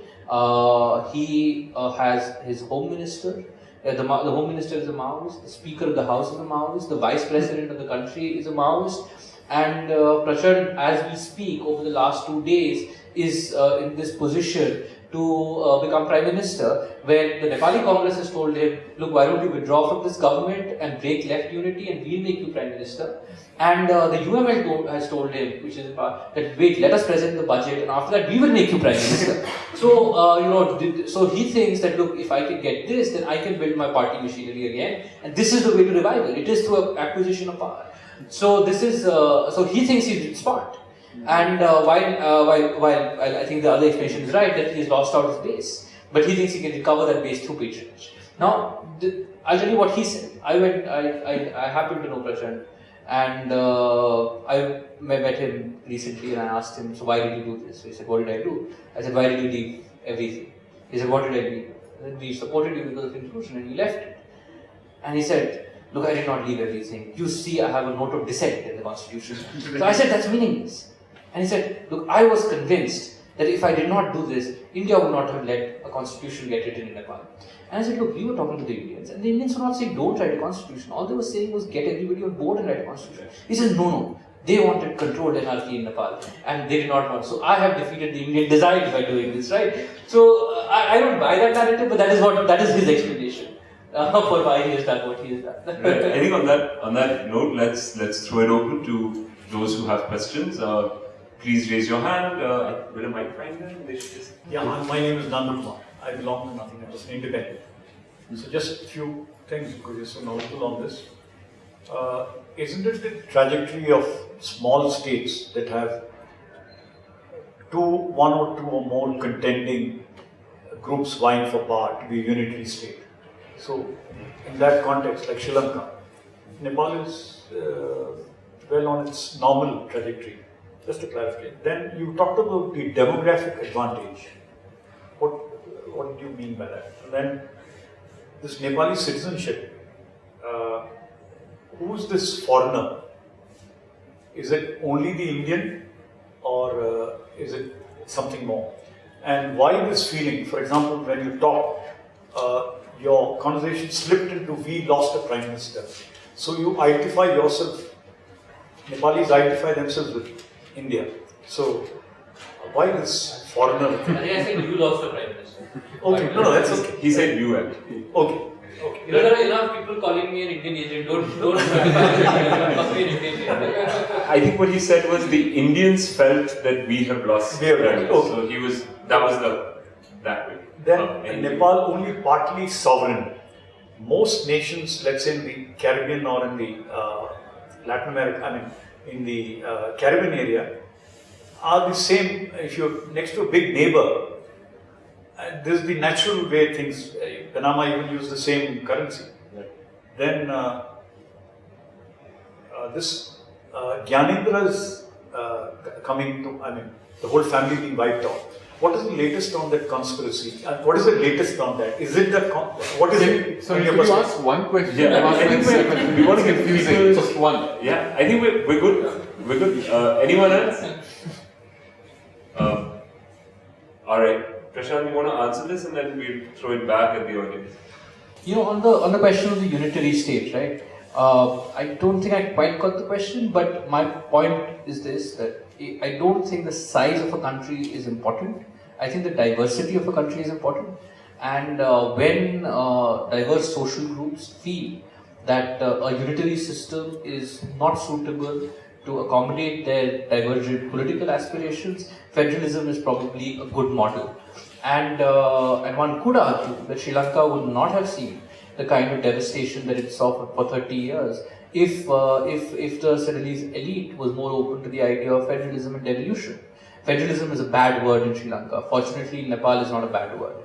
he has his home minister. The home minister is a Maoist, the speaker of the house is a Maoist, the vice president of the country is a Maoist, and Prachand, as we speak, over the last 2 days, is in this position to become Prime Minister, where the Nepali Congress has told him, look, why don't you withdraw from this government and break left unity and we'll make you Prime Minister. And the UML has told him, which is that wait, let us present the budget and after that we will make you Prime Minister. So, so he thinks that, look, if I can get this, then I can build my party machinery again, and this is the way to revival. It is through acquisition of power. So this is, so he thinks he's smart. And while I think the other explanation is right, that he's lost out his base, but he thinks he can recover that base through patronage. Now, I'll tell you what he said. I happened to know Prachand, and I met him recently, and I asked him, so why did you do this? So he said, what did I do? I said, why did you leave everything? He said, what did I leave? I said, we supported you because of inclusion, and you left it. And he said, look, I did not leave everything. You see, I have a note of dissent in the constitution. So I said, that's meaningless. And he said, look, I was convinced that if I did not do this, India would not have let a constitution get written in Nepal. And I said, look, we were talking to the Indians, and the Indians were not saying don't write a constitution. All they were saying was get everybody on board and write a constitution. He said, no. They wanted controlled anarchy in Nepal, and they did not want. So I have defeated the Indian design by doing this, right? So I don't buy that narrative, but that is his explanation for why he has done what he has done. Right. I think on that note, let's throw it open to those who have questions. Please raise your hand. Will a mic find them? Yeah, my name is Nandakumar. I belong to nothing. I was independent. So just a few things because you're so knowledgeable on this. Isn't it the trajectory of small states that have one or two or more contending groups vying for power to be a unitary state? So in that context, like Sri Lanka, Nepal is well on its normal trajectory. Just to clarify. Then you talked about the demographic advantage. What do you mean by that? And then this Nepali citizenship, who's this foreigner? Is it only the Indian or is it something more? And why this feeling? For example, when you talk, your conversation slipped into we lost a prime minister. So you identify yourself, Nepalis identify themselves with India. So why this foreigner? I think I said you lost the Prime Minister. Okay, no, that's okay. He said you actually. Okay. You know, there are enough people calling me an Indian agent. Don't must be an Indian agent. I think what he said was the Indians felt that we have lost. Okay. So that was that way. Then Nepal only partly sovereign. Most nations, let's say in the Caribbean or in the Latin America, in the Caribbean area, are the same. If you're next to a big neighbor, this is the natural way things. Panama even use the same currency. Right. Then this Gyanindra's coming to, the whole family being wiped out. What is the latest on that conspiracy? And what is the latest on that? Is it that? What is it? So if you ask one question, Yeah, I think we want to give people just one. Yeah, I think we're good. We're good. Anyone else? All right, Prashant, you want to answer this, and then we'll throw it back at the audience. You know, on the question of the unitary state, right? I don't think I quite got the question, but my point is this, that I don't think the size of a country is important. I think the diversity of a country is important. And when diverse social groups feel that a unitary system is not suitable to accommodate their divergent political aspirations, federalism is probably a good model. And one could argue that Sri Lanka would not have seen the kind of devastation that it saw for 30 years if the Senegalese elite was more open to the idea of federalism and devolution. Federalism is a bad word in Sri Lanka. Fortunately, Nepal is not a bad word.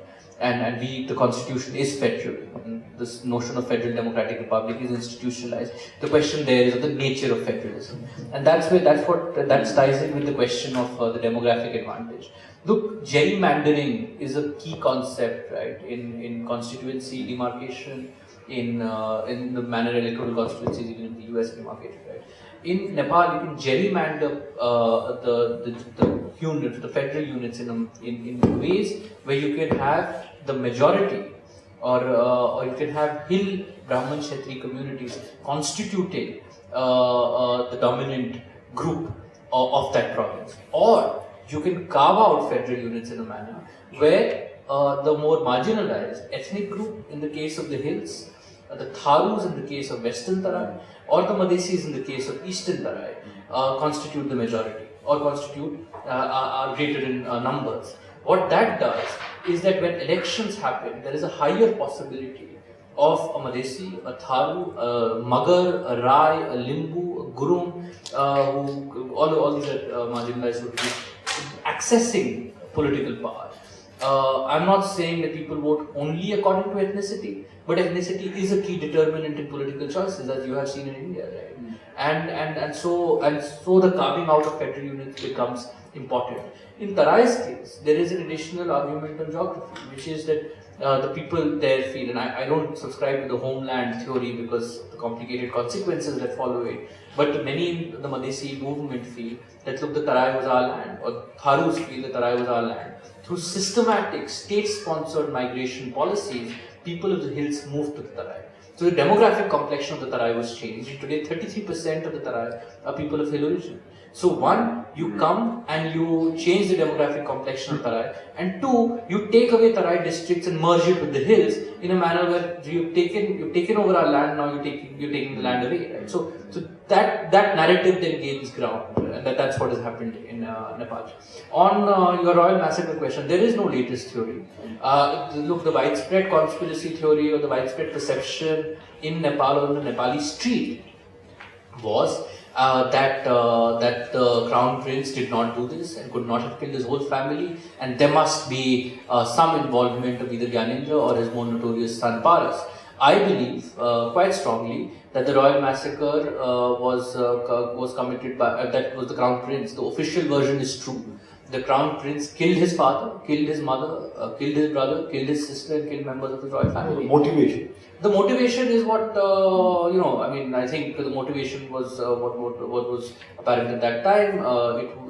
And the constitution is federal. And this notion of federal democratic republic is institutionalized. The question there is of the nature of federalism, and that ties in with the question of the demographic advantage. Look, gerrymandering is a key concept, right? In constituency demarcation, in the manner electoral constituencies even in the US demarcated, right? In Nepal, you can gerrymander the federal units in ways where you can have the majority, or you can have hill Brahman Kshatri communities constituting the dominant group of that province, or you can carve out federal units in a manner where the more marginalized ethnic group, in the case of the hills, the Tharus in the case of Western Tarai, or the Madesis in the case of Eastern Tarai, constitute the majority, or are greater in numbers. What that does is that when elections happen, there is a higher possibility of a Madesi, a Tharu, a Magar, a Rai, a Limbu, a Gurung, all these are marginalized groups, accessing political power. I'm not saying that people vote only according to ethnicity, but ethnicity is a key determinant in political choices, as you have seen in India, right? And so the carving out of federal units becomes important. In Tarai's case, there is an additional argument on geography, which is that the people there feel, and I don't subscribe to the homeland theory because the complicated consequences that follow it, but many in the Madesi movement feel that look, the Tarai was our land, or Tharus feel the Tarai was our land. Through systematic state-sponsored migration policies, people of the hills moved to the Tarai. So the demographic complexion of the Tarai was changed. Today, 33% of the Tarai are people of hill origin. So one, you come and you change the demographic complexion of Tarai, and two, you take away Tarai districts and merge it with the hills in a manner where you've taken over our land, now you're taking the land away, right? So that narrative then gains ground, and that's what has happened in Nepal. On your royal massacre question, there is no latest theory. Look, the widespread conspiracy theory or the widespread perception in Nepal or on the Nepali street was that the crown prince did not do this and could not have killed his whole family, and there must be some involvement of either Gyanendra or his more notorious son Paras. I believe quite strongly that the royal massacre was committed by that was the crown prince. The official version is true. The crown prince killed his father, killed his mother, killed his brother, killed his sister, and killed members of the royal family. Motivation. The motivation is what I think the motivation was what was apparent at that time.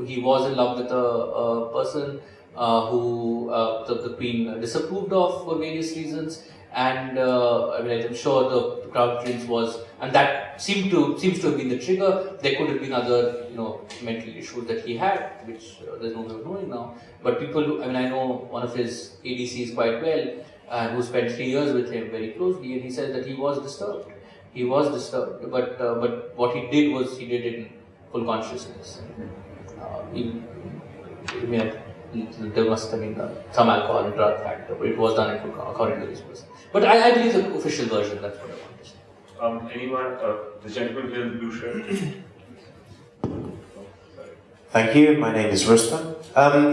He was in love with a person who the queen disapproved of for various reasons, and I'm sure the crown prince was, and that seems to have been the trigger. There could have been other mental issues that he had, which there's no way of knowing now. But people, I know one of his ADCs quite well, who spent 3 years with him very closely, and he said that he was disturbed. He was disturbed, but what he did was he did it in full consciousness. There must have been some alcohol and drug factor, but it was done according to this person. But I believe the official version, that's what I want to say. Anyone? The gentleman here in the blue shirt. Thank you. My name is Rustam.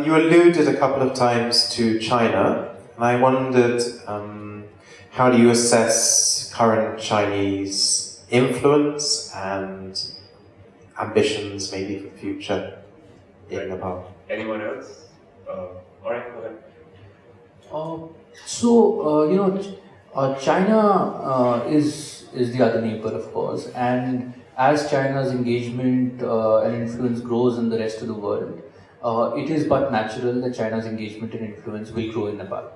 You alluded a couple of times to China, and I wondered how do you assess current Chinese influence and ambitions maybe for the future in Nepal? Anyone else? Alright, go ahead. China is the other neighbor, of course, and as China's engagement and influence grows in the rest of the world, it is but natural that China's engagement and influence will grow in Nepal.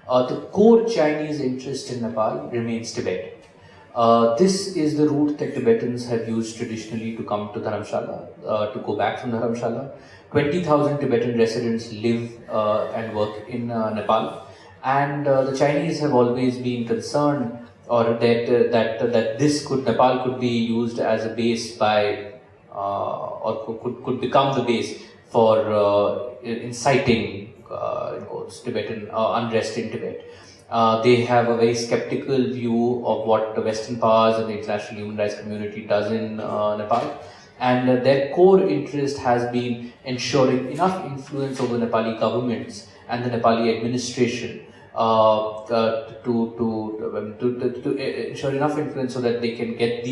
The core Chinese interest in Nepal remains Tibet. This is the route that Tibetans have used traditionally to come to Dharamshala, to go back from Dharamshala. 20,000 Tibetan residents live and work in Nepal, and the Chinese have always been concerned, or that Nepal could be used as a base by, or could become the base for inciting Tibetan unrest in Tibet. They have a very skeptical view of what the Western powers and the international human rights community does in Nepal. And their core interest has been ensuring enough influence over Nepali governments and the Nepali administration to ensure enough influence so that they can get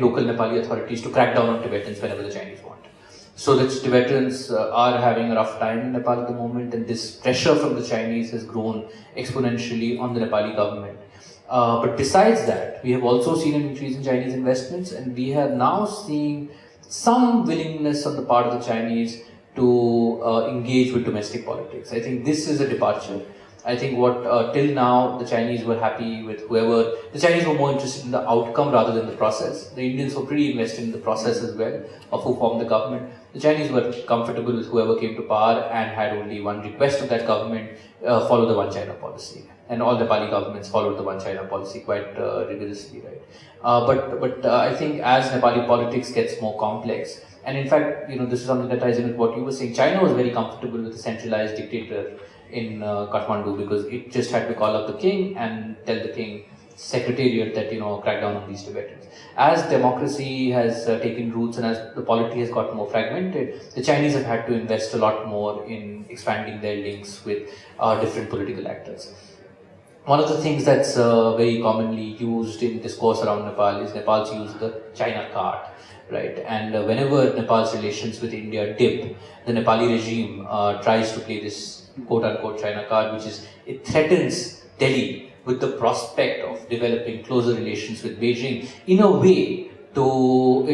local Nepali authorities to crack down on Tibetans whenever the Chinese want. So the Tibetans are having a rough time in Nepal at the moment, and this pressure from the Chinese has grown exponentially on the Nepali government. But besides that, we have also seen an increase in Chinese investments, and we have now seen some willingness on the part of the Chinese to engage with domestic politics. I think this is a departure. I think till now the Chinese were happy with whoever. The Chinese were more interested in the outcome rather than the process. The Indians were pretty invested in the process as well of who formed the government. The Chinese were comfortable with whoever came to power and had only one request of that government: follow the One China policy. And all the Nepali governments followed the One China policy quite rigorously, right? But I think as Nepali politics gets more complex, and in fact, this is something that ties in with what you were saying. China was very comfortable with a centralized dictator in Kathmandu because it just had to call up the king and tell the king secretariat that crack down on these Tibetans. As democracy has taken roots and as the polity has got more fragmented, the Chinese have had to invest a lot more in expanding their links with different political actors. One of the things that's very commonly used in discourse around Nepal is Nepal's use of the China card, right? And whenever Nepal's relations with India dip, the Nepali regime tries to play this quote-unquote China card, which is it threatens Delhi with the prospect of developing closer relations with Beijing in a way to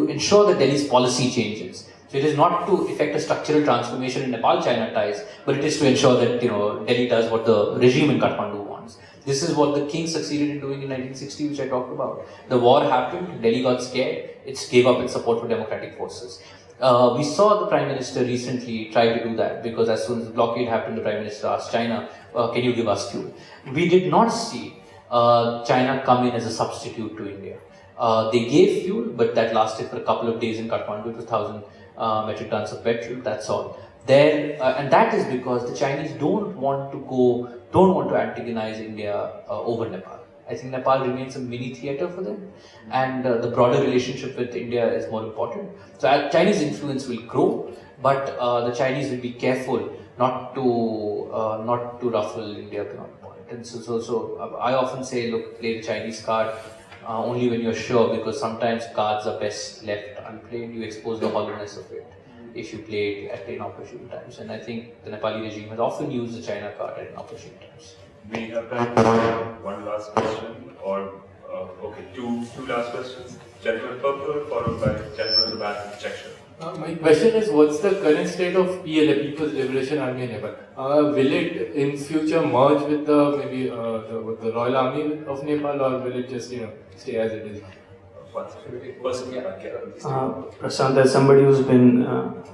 ensure that Delhi's policy changes. So it is not to effect a structural transformation in Nepal-China ties, but it is to ensure that Delhi does what the regime in Kathmandu wants. This is what the king succeeded in doing in 1960, which I talked about. The war happened, Delhi got scared, it gave up its support for democratic forces. We saw the Prime Minister recently try to do that because as soon as the blockade happened, the Prime Minister asked China, can you give us fuel? We did not see China come in as a substitute to India. They gave fuel, but that lasted for a couple of days in Kathmandu. It was 1,000 metric tons of petrol, that's all. And that is because the Chinese don't want to antagonize India over Nepal. I think Nepal remains a mini theatre for them, and the broader relationship with India is more important. So Chinese influence will grow, but the Chinese will be careful not to ruffle India beyond point. And so I often say, look, play the Chinese card only when you're sure, because sometimes cards are best left unplayed. You expose the hollowness of it if you play it at inopportune times. And I think the Nepali regime has often used the China card at inopportune times. We have time for one last question, or two last questions. Gentleman purple, followed by gentleman in the back, check shirt. My question is, what's the current state of PLA, People's Liberation Army in Nepal? Will it in future merge with with the Royal Army of Nepal, or will it just stay as it is? Prashant, as somebody who's been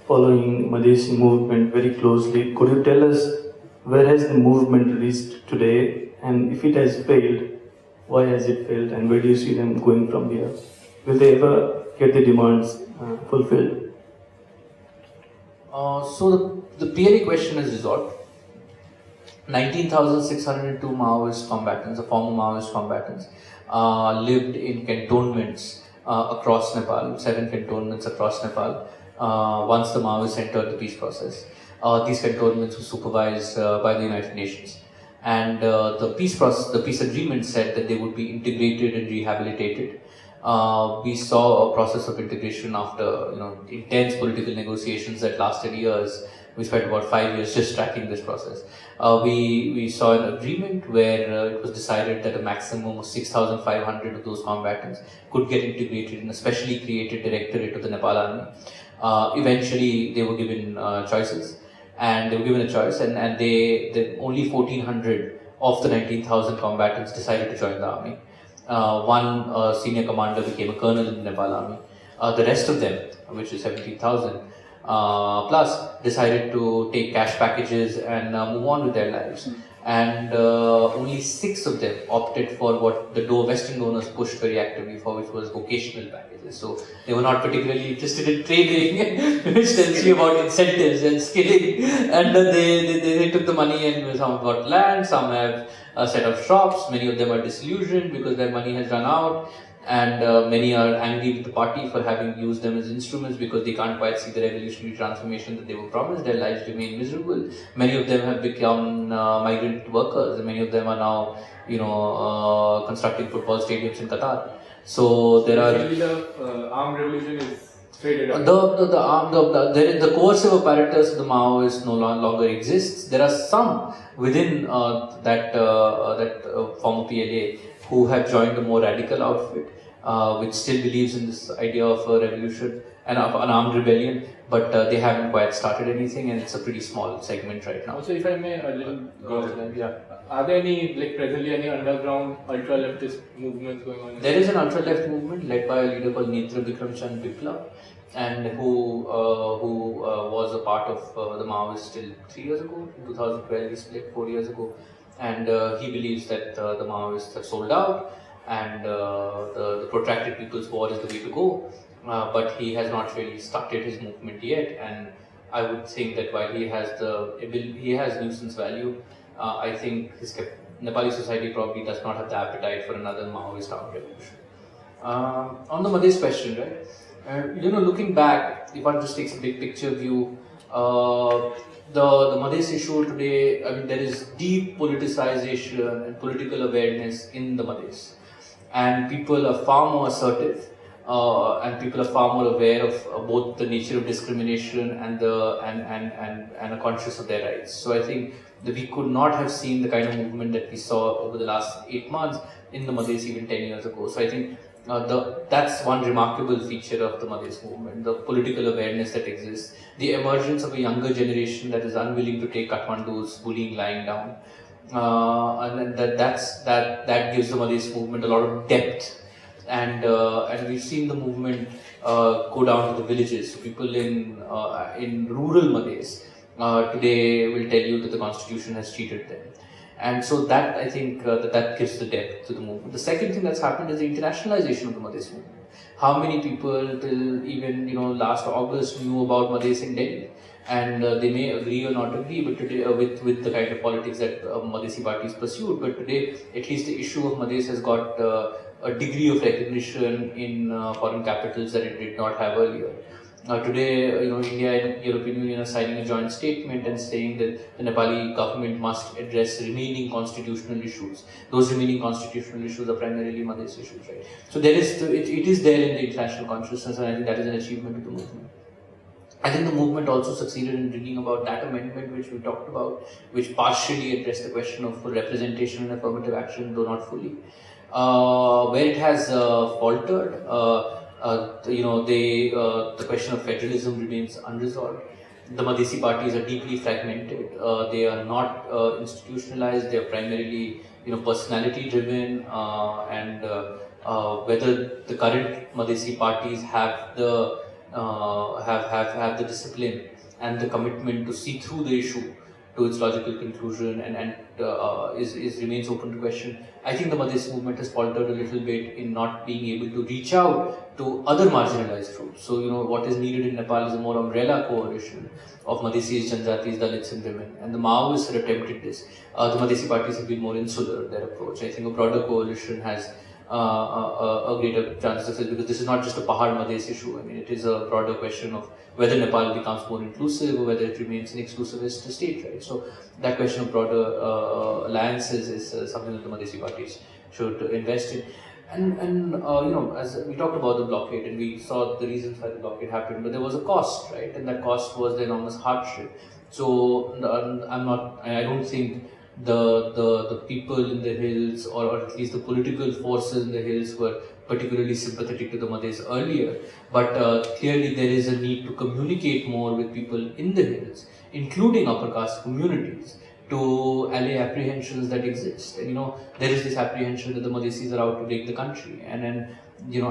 following Madhesi movement very closely, could you tell us where has the movement reached today, and if it has failed, why has it failed, and where do you see them going from here? Will they ever get the demands fulfilled? So the PLA question is resolved. 19,602 Maoist combatants, or former Maoist combatants, lived in cantonments across Nepal, 7 cantonments across Nepal, once the Maoists entered the peace process. These cantonments were supervised by the United Nations. And the peace agreement said that they would be integrated and rehabilitated. We saw a process of integration after intense political negotiations that lasted years. We spent about 5 years just tracking this process. We saw an agreement where it was decided that a maximum of 6,500 of those combatants could get integrated in a specially created directorate of the Nepal Army. Eventually, they were given choices, and they were given a choice, and they only 1,400 of the 19,000 combatants decided to join the army. One senior commander became a colonel in the Nepal army. The rest of them, which is 17,000 plus, decided to take cash packages and move on with their lives. And only 6 of them opted for what the Western donors pushed very actively for, which was vocational packages. So they were not particularly interested in trading, which tells you about incentives and skilling. And they took the money, and some got land, some have a set of shops, many of them are disillusioned because their money has run out. And many are angry with the party for having used them as instruments because they can't quite see the revolutionary transformation that they were promised. Their lives remain miserable. Many of them have become migrant workers, and many of them are now, constructing football stadiums in Qatar. So there are The armed revolution is faded away. the coercive apparatus of the Maoists no longer exists. There are some within that former PLA who have joined a more radical outfit, which still believes in this idea of a revolution and of an armed rebellion, but they haven't quite started anything, and it's a pretty small segment right now. Also, if I may, a little Go ahead. yeah. Are there presently any underground ultra-leftist movements going on? There is an ultra-left movement led by a leader called Netra Bikramchand Bipla, and who was a part of the Maoists till 3 years ago. In 2012, he split 4 years ago, and he believes that the Maoists have sold out, and the protracted People's War is the way to go. But he has not really started his movement yet, and I would think that while he has nuisance value, I think Nepali society probably does not have the appetite for another Maoist armed revolution. On the Madhes question, right? Looking back, if one just takes a big picture view, the Madhes issue today, there is deep politicization and political awareness in the Madhes, and people are far more assertive. And people are far more aware of both the nature of discrimination and are conscious of their rights. So I think that we could not have seen the kind of movement that we saw over the last 8 months in the Madhes even 10 years ago. So I think that's one remarkable feature of the Madhes movement, the political awareness that exists, the emergence of a younger generation that is unwilling to take Kathmandu's bullying lying down, and that gives the Madhes movement a lot of depth. And we've seen the movement go down to the villages. So people in rural Madhes today will tell you that the constitution has cheated them, and so that I think that gives the depth to the movement. The second thing that's happened is the internationalization of the Madhes movement. How many people till even last August knew about Madhes in Delhi? And they may agree or not agree, but today with the kind of politics that Madhesi parties pursued. But today, at least the issue of Madhes has got a degree of recognition in foreign capitals that it did not have earlier. Today, India and European Union are signing a joint statement and saying that the Nepali government must address remaining constitutional issues. Those remaining constitutional issues are primarily Madhes issues, right? So it is there in the international consciousness, and I think that is an achievement of the movement. I think the movement also succeeded in bringing about that amendment which we talked about, which partially addressed the question of full representation and affirmative action, though not fully. Where it has faltered, the question of federalism remains unresolved. The Madhesi parties are deeply fragmented. They are not institutionalized. They are primarily, personality-driven, and whether the current Madhesi parties have the have the discipline and the commitment to see through the issue to its logical conclusion and remains open to question. I think the Madhesi movement has faltered a little bit in not being able to reach out to other marginalized groups. So, what is needed in Nepal is a more umbrella coalition of Madhesis, Janjatis, Dalits and women. And the Maoists have attempted this. The Madhesi parties have been more insular in their approach. I think a broader coalition has a greater chance of success, because this is not just a Pahad Madhes issue. It is a broader question of whether Nepal becomes more inclusive or whether it remains an exclusivist state, right? So that question of broader alliances is something that the Madhesi parties should invest in. And as we talked about the blockade, and we saw the reasons why the blockade happened, but there was a cost, right? And that cost was the enormous hardship. So I don't think the people in the hills, or at least the political forces in the hills, were particularly sympathetic to the Madhes earlier. But clearly there is a need to communicate more with people in the hills, including upper caste communities, to allay apprehensions that exist. And there is this apprehension that the Madhesis are out to take the country, and then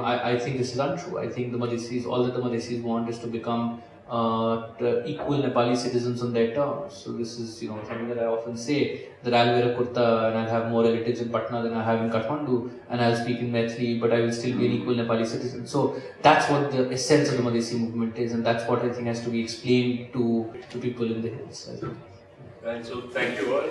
I think this is untrue. I think all that the Madhesis want is to become equal Nepali citizens on their terms. So this is something that I often say, that I'll wear a kurta and I'll have more relatives in Patna than I have in Kathmandu, and I'll speak in Maithili, but I will still be an equal Nepali citizen. So that's what the essence of the Madhesi movement is, and that's what I think has to be explained to people in the hills. I think. Right, so thank you all.